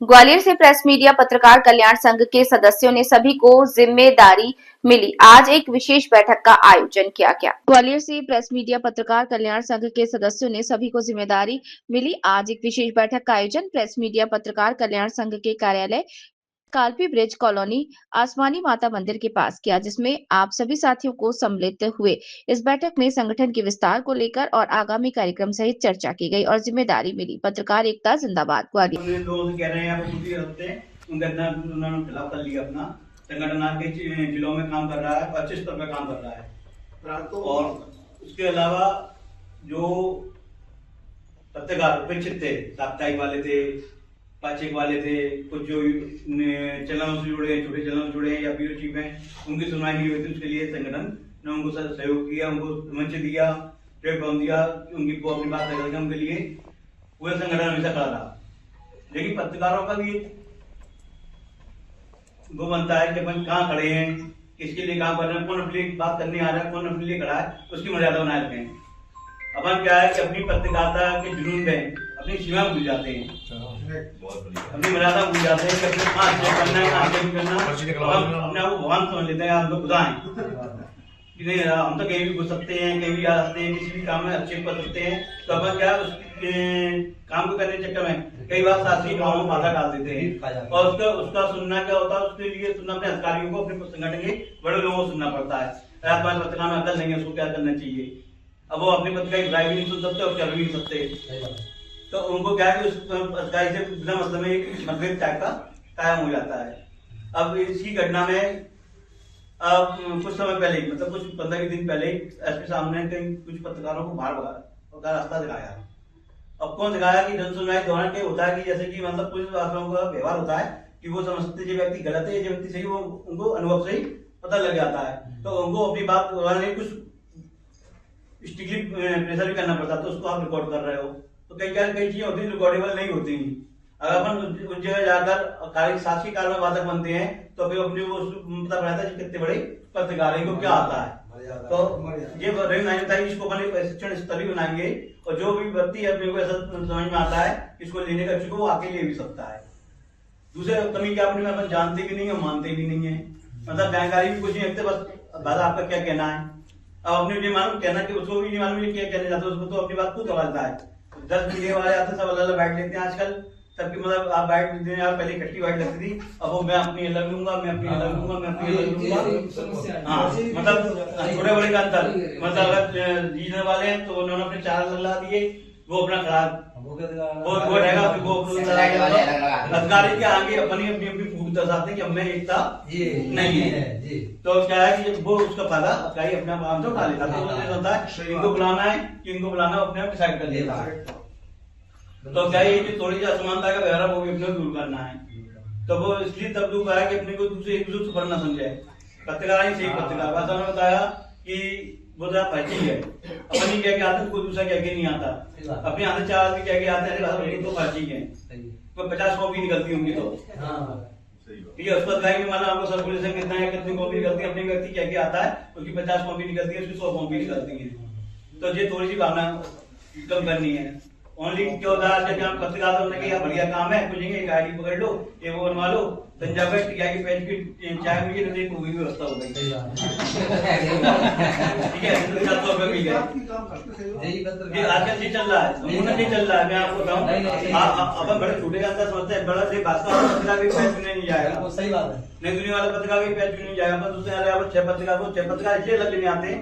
ग्वालियर से press media पत्रकार कल्याण संघ के सदस्यों ने सभी को जिम्मेदारी मिली। आज एक विशेष बैठक का आयोजन किया गया। ग्वालियर से प्रेस मीडिया पत्रकार कल्याण संघ के सदस्यों ने सभी को जिम्मेदारी मिली। आज एक विशेष बैठक का आयोजन प्रेस मीडिया पत्रकार कल्याण संघ के कार्यालय कालपी ब्रिज कॉलोनी आसमानी माता मंदिर के पास किया, जिसमें आप सभी साथियों को सम्मिलित हुए। इस बैठक में संगठन के विस्तार को लेकर और आगामी कार्यक्रम सहित चर्चा की गई और जिम्मेदारी मिली। पत्रकार एकता जिंदाबाद। ग्वालियर लोग कह रहे हैं उन्होंने खिलाफ कर लिया अपना संगठन के जिलों में काम कर रहा है, 25 स्तर पर काम कर रहा है। और उसके अलावा जो पत्रकार उपेक्षित थे, साप्ताहिक वाले थे, पाक्षिक वाले थे, कुछ जो चैनलों से जुड़े, छोटे चैनलों से जुड़े या ब्यूरो चीफ हैं, उनकी सुनवाई नहीं हुई थी। उसके लिए संगठन ने उनको सहयोग किया, उनको मंच दिया, प्लेटफॉर्म दिया, उनकी वो अपनी बात रखें। उनके लिए पूरे संगठन हमेशा खड़ा रहा। लेकिन पत्रकारों का भी वो बनता है कि अपन कहाँ खड़े हैं, किसके लिए काम कर रहे हैं, कौन अपनी बात करने आ रहा है, कौन अपने लिए खड़ा है, उसकी मर्यादा बनाए रखें। अपन क्या है कि अपनी पत्रकारिता के जुनून में अपनी सीमा भूल जाते हैं, अपनी मर्यादा भूल जाते हैं कि अपने कहाँ से करना है, कहाँ से नहीं करना। हम अपने आप को भगवान समझ लेते हैं, हम तो खुदा हैं कि नहीं, हम तो कहीं भी घुस सकते हैं, कहीं भी आ सकते हैं, किसी भी काम में अच्छे कर सकते हैं। तो अपन क्या उस काम को करने के चक्कर में कई बार शासकीय कामों में बाधा डाल देते हैं। और उसका सुनना क्या होता है, उसके लिए सुनना अपने अधिकारियों को, अपने संगठन के बड़े लोगों को सुनना पड़ता है। हमारे पत्रकार में अकल नहीं है, उसको क्या करना चाहिए। अब वो अपनी पत्रिका की ड्राइव भी नहीं सुन सकते और कर भी नहीं सकते। तो उनको क्या है कि उस अधिकारी से बिना मतलब में मतभेद टाइप का कायम हो जाता है। अब इसी घटना में अब कुछ समय पहले, मतलब कुछ 15 दिन पहले एसपी साहब ने कुछ पत्रकारों को बाहर भगा रास्ता दिखाया। अब कौन दिखाया कि जन सुनवाई दौरान क्या होता है कि जैसे कि मतलब पुलिस वालों का व्यवहार होता है कि वो समझते जो व्यक्ति गलत है, जो व्यक्ति सही, वो उनको अनुभव से ही पता लग जाता है। तो उनको अपनी बात कुछ स्ट्रिक्टली प्रेशर भी करना पड़ता है। तो उसको आप रिकॉर्ड कर रहे हो तो कई चीजें होती है रिकॉर्डेबल नहीं होती। अगर अपन उस जगह जाकर शासकीय कार्य में बाधक बनते हैं तो फिर अपने वो पता पड़ता है कितने बड़े पत्रकार को क्या आता है। तो ये था इसको अपन प्रशिक्षण स्तरीय बनाएंगे और जो भी व्यक्ति अपने को ऐसा समझ में आता है इसको लेने का इच्छुक वो आके ले भी सकता है। दूसरे कमी क्या अपने में अपन जानते भी नहीं है, मानते भी नहीं है, मतलब जानकारी भी कुछ नहीं रखते, बस दादा आपका क्या कहना है। अब अपने नहीं मालूम कहना कि उसको भी नहीं मालूम क्या कहने जाता है, उसको तो अपनी बात खुद समझता है। 10 मीडिया वाले आते सब अलग अलग बैठ लेते हैं आजकल सबकी, मतलब आप बैठ देते हैं, पहले इकट्ठी बैठ लगती थी, अब वो मैं अपनी अलग लूंगा, मैं अपनी अलग लूंगा, मैं अपनी अलग लूंगा। हाँ, मतलब छोटे बड़े का अंतर, मतलब अगर जीतने वाले हैं तो उन्होंने अपने 4 अलग लगा दिए, वो अपना खराब वो रहेगा, वो अधिकारी के आगे अपनी अपनी अपनी फूक दर्शाते हैं कि मैं एकता नहीं है। तो क्या है कि वो उसका फायदा अधिकारी अपने आप से उठा लेता है। इनको बुलाना है कि इनको बुलाना अपने आप डिसाइड कर लेता है। तो क्या है कि थोड़ी सी असमानता का व्यवहार वो भी अपने दूर करना है। तो वो इसलिए तब दूर है कि अपने को दूसरे एक दूसरे पर न समझे। पत्रकार ही सही पत्रकार वैसा उन्होंने बताया कि वो जरा परिचय है, अपनी क्या क्या आते कोई दूसरा क्या नहीं आता, अपने आते 4 आदमी क्या आते हैं तो परिचय है, कोई 50 कॉपी निकलती होंगी तो ठीक है। उसको में माना आपको सर्कुलेशन कितना है, कितनी कॉपी निकलती है, अपने व्यक्ति क्या क्या आता है उसकी 50 कॉपी निकलती है, उसकी 100 कॉपी निकलती है। तो ये थोड़ी सी भावना कम करनी है। ओनली क्या होता है कि पत्रकार होने के बढ़िया काम है, कुछ एक आईडी पकड़ लो, ये वो बनवा लो, पंजाब टिका की पेज की चाय मिल गई तो एक मूवी व्यवस्था हो गई। ठीक है, 700 रुपए मिल गए। आजकल ये चल रहा है, नमूना नहीं चल रहा है। मैं आपको बताऊं, अपन बड़े छोटे का अंदर समझते हैं, बड़ा से भाषा पत्रिका भी पेज नहीं जाएगा। सही बात है, नई दुनिया वाला पत्रिका भी पेज नहीं जाएगा। दूसरे 6 पत्रिका को 6 पत्रिका इसलिए अलग लेने आते हैं